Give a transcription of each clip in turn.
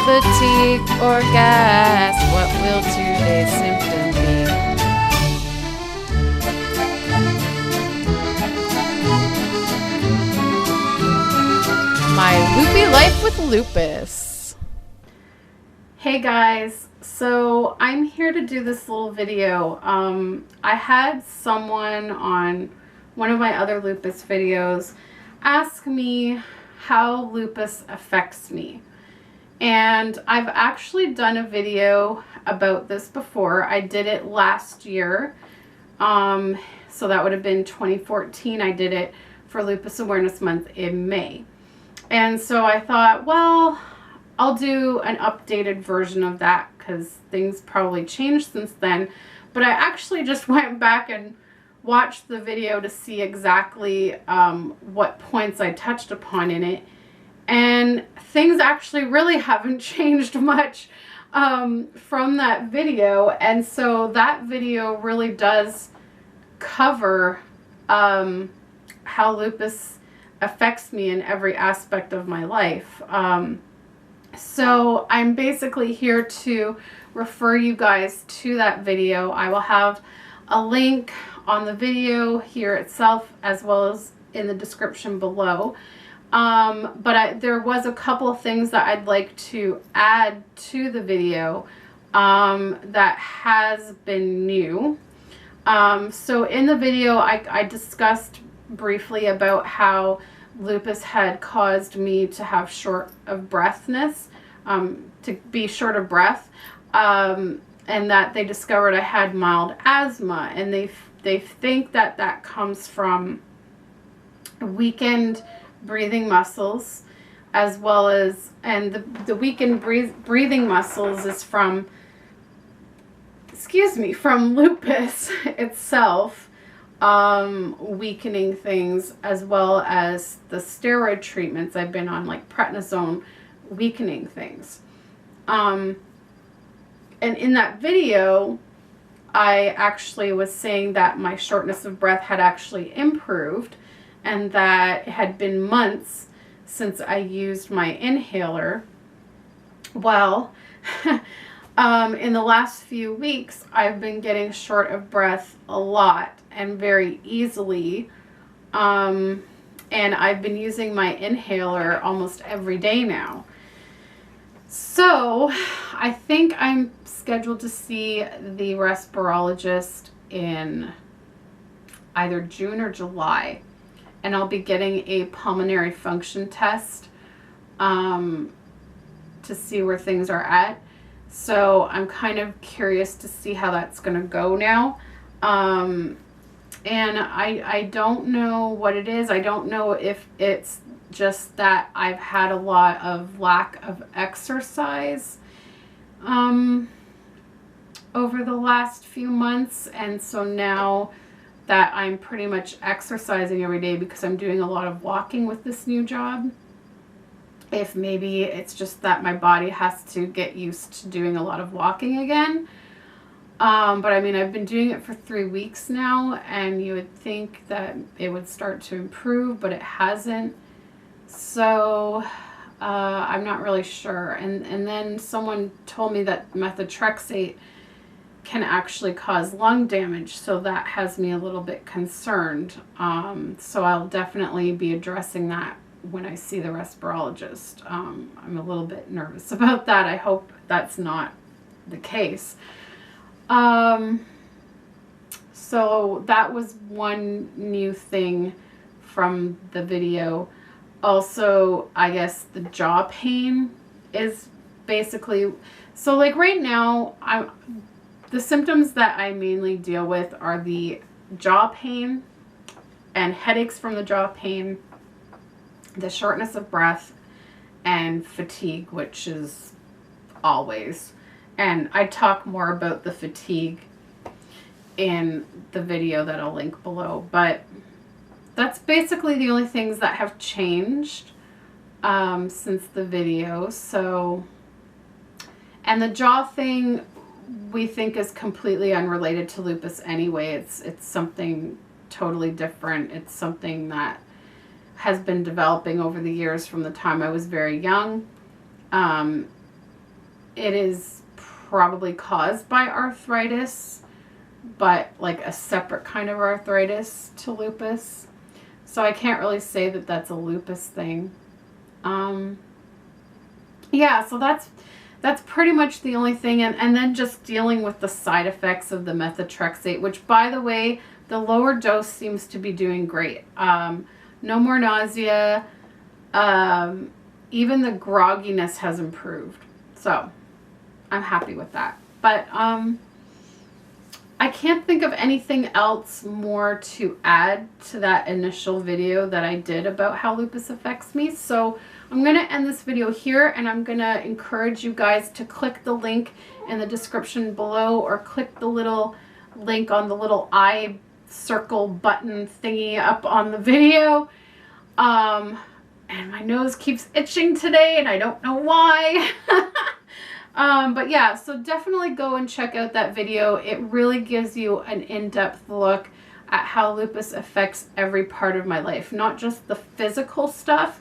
fatigue or gas? What will today's symptom be? My loopy life with lupus. Hey guys, so I'm here to do this little video. I had someone on one of my other lupus videos ask me how lupus affects me. And I've actually done a video about this before. I did it last year. So that would have been 2014. I did it for Lupus Awareness Month in May. And so I thought, well, I'll do an updated version of that because things probably changed since then. But I actually just went back and watched the video to see exactly what points I touched upon in it. And things actually really haven't changed much from that video. And so that video really does cover how lupus affects me in every aspect of my life. So I'm basically here to refer you guys to that video. I will have a link on the video here itself as well as in the description below. But there was a couple of things that I'd like to add to the video that has been new. So in the video, I discussed briefly about how lupus had caused me to have short of breathness, to be short of breath, and that they discovered I had mild asthma, and they think that that comes from weakened breathing muscles, as well as, and the weakened breathing muscles is from, from lupus itself, weakening things, as well as the steroid treatments I've been on, like prednisone, weakening things. And in that video, I actually was saying that my shortness of breath had actually improved, and that it had been months since I used my inhaler. Well, in the last few weeks, I've been getting short of breath a lot and very easily. And I've been using my inhaler almost every day now. So I think I'm scheduled to see the respirologist in either June or July. And I'll be getting a pulmonary function test to see where things are at. So I'm kind of curious to see how that's going to go now. And I don't know what it is. I don't know if it's just that I've had a lot of lack of exercise over the last few months. And so now that I'm pretty much exercising every day because I'm doing a lot of walking with this new job. If maybe it's just that my body has to get used to doing a lot of walking again. But I mean, I've been doing it for 3 weeks now, and you would think that it would start to improve, but it hasn't. So I'm not really sure. And then someone told me that methotrexate can actually cause lung damage, so that has me a little bit concerned. So I'll definitely be addressing that when I see the respirologist. I'm a little bit nervous about that. I hope that's not the case. So that was one new thing from the video. Also, I guess the jaw pain is basically, so like right now, the symptoms that I mainly deal with are the jaw pain and headaches from the jaw pain, the shortness of breath, and fatigue, which is always. And I talk more about the fatigue in the video that I'll link below. But that's basically the only things that have changed since the video. So, and the jaw thing we think is completely unrelated to lupus anyway. It's something totally different. It's something that has been developing over the years from the time I was very young. it is probably caused by arthritis, but like a separate kind of arthritis to lupus. So I can't really say that that's a lupus thing. Yeah, so that's pretty much the only thing. And then just dealing with the side effects of the methotrexate, which, by the way, the lower dose seems to be doing great. No more nausea. Even the grogginess has improved. So I'm happy with that. But I can't think of anything else more to add to that initial video that I did about how lupus affects me. So I'm going to end this video here, and I'm going to encourage you guys to click the link in the description below, or click the little link on the little eye circle button thingy up on the video. And my nose keeps itching today, and I don't know why. But yeah, so definitely go and check out that video. It really gives you an in-depth look at how lupus affects every part of my life. Not just the physical stuff,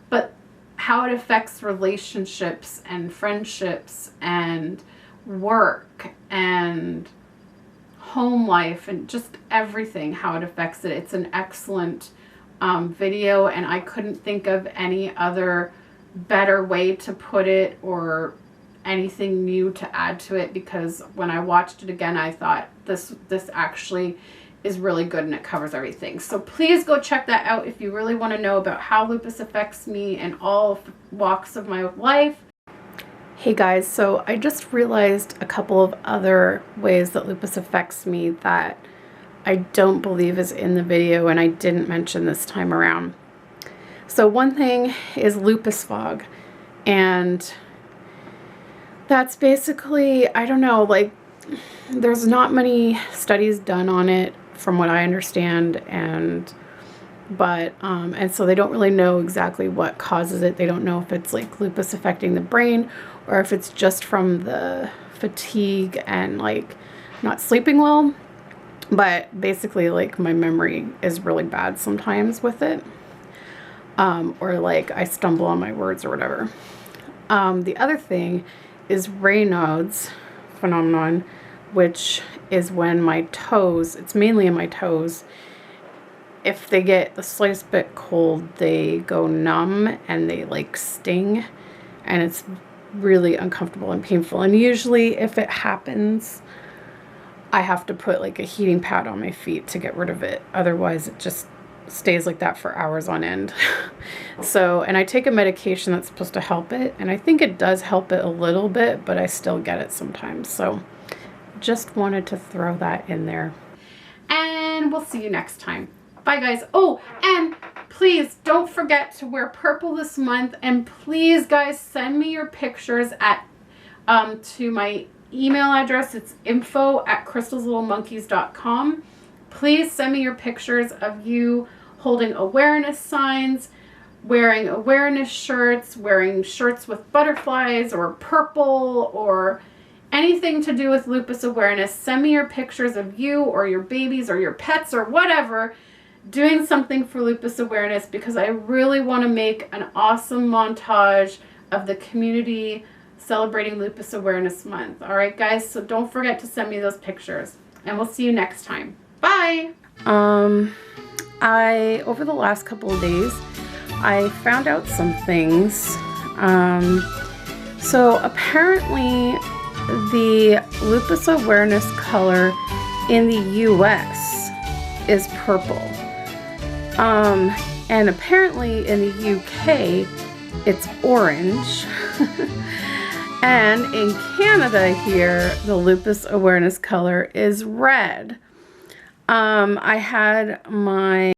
but how it affects relationships and friendships and work and home life and just everything, how it affects it. It's an excellent video, and I couldn't think of any other better way to put it or anything new to add to it, because when I watched it again, I thought this actually is really good and it covers everything. So please go check that out if you really want to know about how lupus affects me in all walks of my life. Hey guys, so I just realized a couple of other ways that lupus affects me that I don't believe is in the video, and I didn't mention this time around. So one thing is lupus fog, and that's basically, I don't know, like, there's not many studies done on it from what I understand, and so they don't really know exactly what causes it. They don't know if it's like lupus affecting the brain, or if it's just from the fatigue and like not sleeping well. But basically, like, my memory is really bad sometimes with it, or like I stumble on my words or whatever. The other thing is Raynaud's phenomenon, which is when my toes, it's mainly in my toes, if they get the slightest bit cold, they go numb and they like sting, and it's really uncomfortable and painful. And usually if it happens, I have to put like a heating pad on my feet to get rid of it. Otherwise it just stays like that for hours on end. So, and I take a medication that's supposed to help it, and I think it does help it a little bit, but I still get it sometimes. So just wanted to throw that in there. And we'll see you next time. Bye guys. Oh, and please don't forget to wear purple this month, and please guys, send me your pictures at to my email address. It's info@krystelslittlemonkeys.com. Please send me your pictures of you holding awareness signs, wearing awareness shirts, wearing shirts with butterflies or purple or anything to do with lupus awareness. Send me your pictures of you or your babies or your pets or whatever doing something for lupus awareness, because I really want to make an awesome montage of the community celebrating Lupus Awareness Month. All right, guys, so don't forget to send me those pictures, and we'll see you next time. Bye. Over the last couple of days, I found out some things. So apparently the Lupus Awareness color in the US is purple. And apparently in the UK it's orange. And in Canada here, the Lupus Awareness color is red. I had my